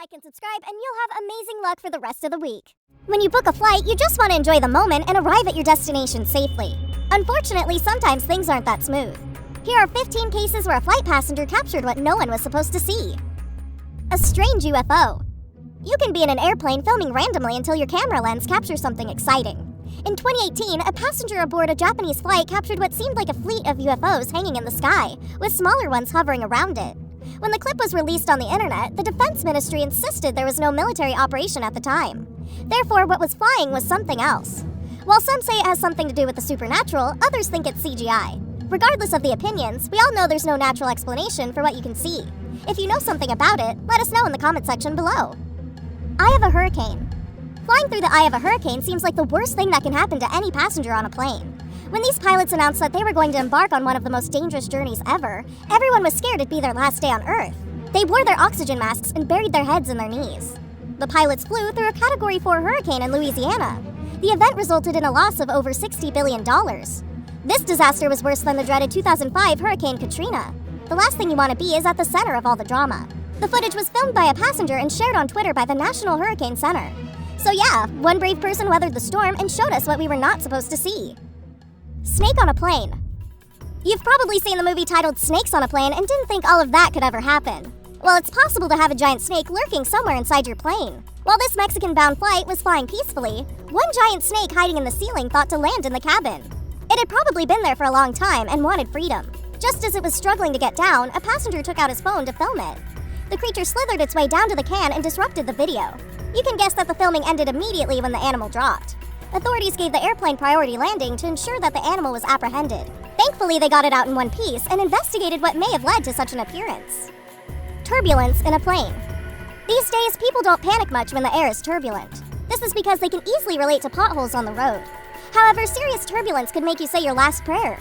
like and subscribe, and you'll have amazing luck for the rest of the week. When you book a flight, you just want to enjoy the moment and arrive at your destination safely. Unfortunately, sometimes things aren't that smooth. Here are 15 cases where a flight passenger captured what no one was supposed to see. A strange UFO. You can be in an airplane filming randomly until your camera lens captures something exciting. In 2018, a passenger aboard a Japanese flight captured what seemed like a fleet of UFOs hanging in the sky, with smaller ones hovering around it. When the clip was released on the internet, the Defense Ministry insisted there was no military operation at the time. Therefore, what was flying was something else. While some say it has something to do with the supernatural, others think it's CGI. Regardless of the opinions, we all know there's no natural explanation for what you can see. If you know something about it, let us know in the comment section below. Eye of a hurricane. Flying through the eye of a hurricane seems like the worst thing that can happen to any passenger on a plane. When these pilots announced that they were going to embark on one of the most dangerous journeys ever, everyone was scared it'd be their last day on Earth. They wore their oxygen masks and buried their heads in their knees. The pilots flew through a Category 4 hurricane in Louisiana. The event resulted in a loss of over $60 billion. This disaster was worse than the dreaded 2005 Hurricane Katrina. The last thing you want to be is at the center of all the drama. The footage was filmed by a passenger and shared on Twitter by the National Hurricane Center. So yeah, one brave person weathered the storm and showed us what we were not supposed to see. Snake on a plane. You've probably seen the movie titled Snakes on a Plane and didn't think all of that could ever happen. Well, it's possible to have a giant snake lurking somewhere inside your plane. While this Mexican-bound flight was flying peacefully, one giant snake hiding in the ceiling thought to land in the cabin. It had probably been there for a long time and wanted freedom. Just as it was struggling to get down, a passenger took out his phone to film it. The creature slithered its way down to the can and disrupted the video. You can guess that the filming ended immediately when the animal dropped. Authorities gave the airplane priority landing to ensure that the animal was apprehended. Thankfully, they got it out in one piece and investigated what may have led to such an appearance. Turbulence in a plane. These days, people don't panic much when the air is turbulent. This is because they can easily relate to potholes on the road. However, serious turbulence could make you say your last prayer.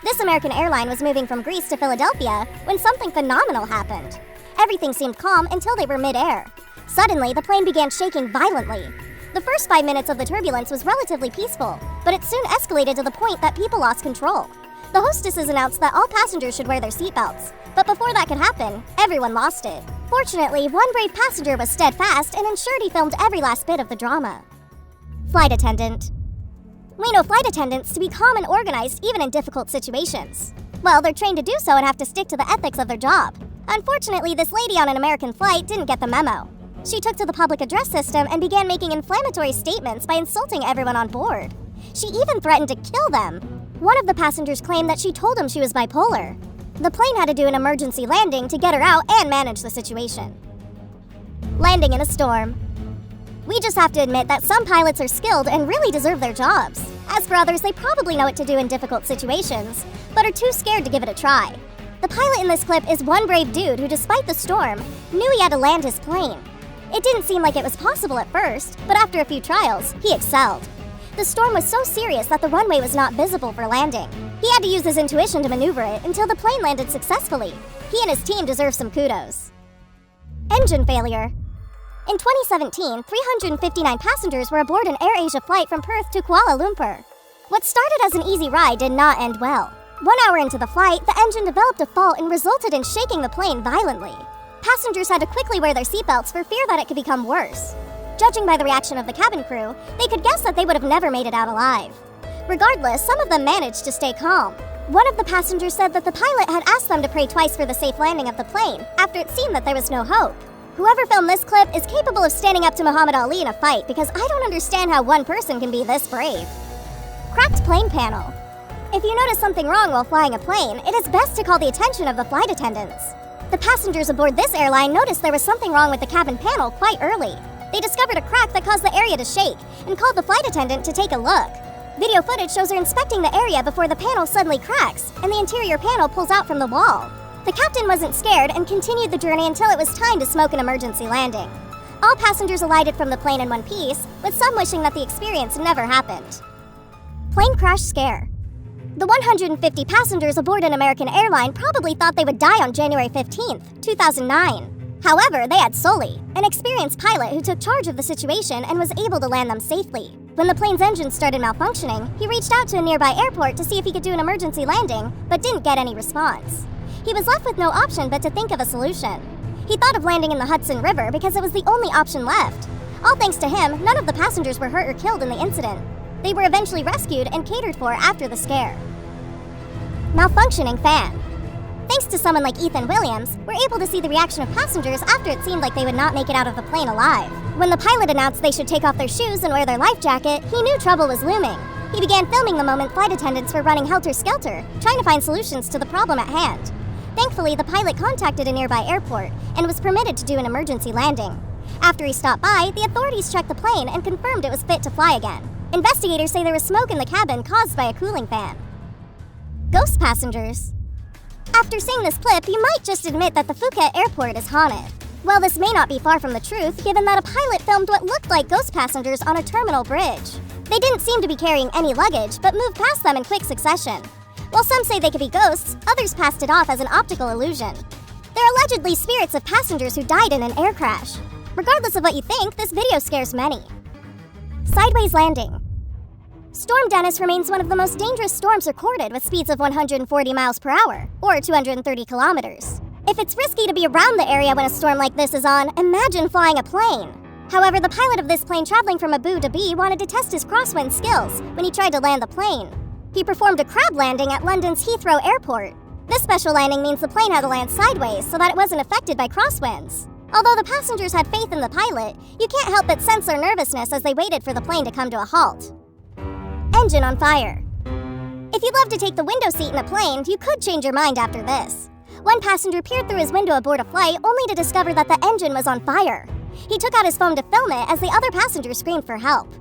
This American airline was moving from Greece to Philadelphia when something phenomenal happened. Everything seemed calm until they were mid-air. Suddenly, the plane began shaking violently. The first 5 minutes of the turbulence was relatively peaceful, but it soon escalated to the point that people lost control. The hostesses announced that all passengers should wear their seatbelts, but before that could happen, everyone lost it. Fortunately, one brave passenger was steadfast and ensured he filmed every last bit of the drama. Flight attendant. We know flight attendants to be calm and organized even in difficult situations. Well, they're trained to do so and have to stick to the ethics of their job. Unfortunately, this lady on an American flight didn't get the memo. She took to the public address system and began making inflammatory statements by insulting everyone on board. She even threatened to kill them. One of the passengers claimed that she told him she was bipolar. The plane had to do an emergency landing to get her out and manage the situation. Landing in a storm. We just have to admit that some pilots are skilled and really deserve their jobs. As for others, they probably know what to do in difficult situations, but are too scared to give it a try. The pilot in this clip is one brave dude who, despite the storm, knew he had to land his plane. It didn't seem like it was possible at first, but after a few trials, he excelled. The storm was so serious that the runway was not visible for landing. He had to use his intuition to maneuver it until the plane landed successfully. He and his team deserve some kudos. Engine failure. In 2017, 359 passengers were aboard an AirAsia flight from Perth to Kuala Lumpur. What started as an easy ride did not end well. 1 hour into the flight, the engine developed a fault and resulted in shaking the plane violently. Passengers had to quickly wear their seatbelts for fear that it could become worse. Judging by the reaction of the cabin crew, they could guess that they would have never made it out alive. Regardless, some of them managed to stay calm. One of the passengers said that the pilot had asked them to pray twice for the safe landing of the plane after it seemed that there was no hope. Whoever filmed this clip is capable of standing up to Muhammad Ali in a fight because I don't understand how one person can be this brave. Cracked plane panel. If you notice something wrong while flying a plane, it is best to call the attention of the flight attendants. The passengers aboard this airline noticed there was something wrong with the cabin panel quite early. They discovered a crack that caused the area to shake and called the flight attendant to take a look. Video footage shows her inspecting the area before the panel suddenly cracks and the interior panel pulls out from the wall. The captain wasn't scared and continued the journey until it was time to smoke an emergency landing. All passengers alighted from the plane in one piece, with some wishing that the experience never happened. Plane crash scare. The 150 passengers aboard an American airline probably thought they would die on January 15th, 2009. However, they had Sully, an experienced pilot who took charge of the situation and was able to land them safely. When the plane's engine started malfunctioning, he reached out to a nearby airport to see if he could do an emergency landing, but didn't get any response. He was left with no option but to think of a solution. He thought of landing in the Hudson River because it was the only option left. All thanks to him, none of the passengers were hurt or killed in the incident. They were eventually rescued and catered for after the scare. Malfunctioning fan. Thanks to someone like Ethan Williams, we're able to see the reaction of passengers after it seemed like they would not make it out of the plane alive. When the pilot announced they should take off their shoes and wear their life jacket, he knew trouble was looming. He began filming the moment flight attendants were running helter-skelter, trying to find solutions to the problem at hand. Thankfully, the pilot contacted a nearby airport and was permitted to do an emergency landing. After he stopped by, the authorities checked the plane and confirmed it was fit to fly again. Investigators say there was smoke in the cabin caused by a cooling fan. Ghost passengers. After seeing this clip, you might just admit that the Phuket airport is haunted. Well, this may not be far from the truth, given that a pilot filmed what looked like ghost passengers on a terminal bridge. They didn't seem to be carrying any luggage, but moved past them in quick succession. While some say they could be ghosts, others passed it off as an optical illusion. They're allegedly spirits of passengers who died in an air crash. Regardless of what you think, this video scares many. Sideways landing. Storm Dennis remains one of the most dangerous storms recorded, with speeds of 140 miles per hour, or 230 kilometers. If it's risky to be around the area when a storm like this is on, imagine flying a plane. However, the pilot of this plane traveling from Abu Dhabi wanted to test his crosswind skills when he tried to land the plane. He performed a crab landing at London's Heathrow Airport. This special landing means the plane had to land sideways so that it wasn't affected by crosswinds. Although the passengers had faith in the pilot, you can't help but sense their nervousness as they waited for the plane to come to a halt. Engine on fire. If you'd love to take the window seat in a plane, you could change your mind after this. One passenger peered through his window aboard a flight only to discover that the engine was on fire. He took out his phone to film it as the other passengers screamed for help.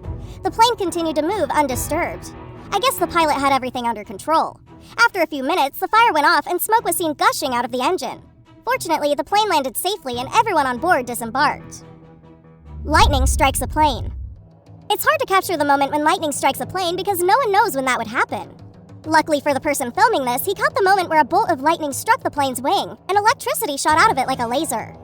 The plane continued to move undisturbed. I guess the pilot had everything under control. After a few minutes, the fire went off and smoke was seen gushing out of the engine. Fortunately, the plane landed safely and everyone on board disembarked. Lightning strikes a plane. It's hard to capture the moment when lightning strikes a plane because no one knows when that would happen. Luckily for the person filming this, he caught the moment where a bolt of lightning struck the plane's wing, and electricity shot out of it like a laser.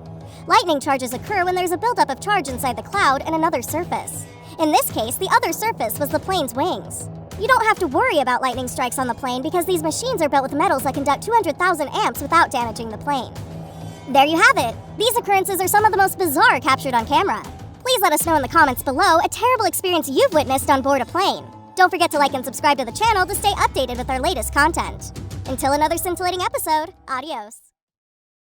Lightning charges occur when there's a buildup of charge inside the cloud and another surface. In this case, the other surface was the plane's wings. You don't have to worry about lightning strikes on the plane because these machines are built with metals that conduct 200,000 amps without damaging the plane. There you have it! These occurrences are some of the most bizarre captured on camera. Please let us know in the comments below a terrible experience you've witnessed on board a plane. Don't forget to like and subscribe to the channel to stay updated with our latest content. Until another scintillating episode, adios.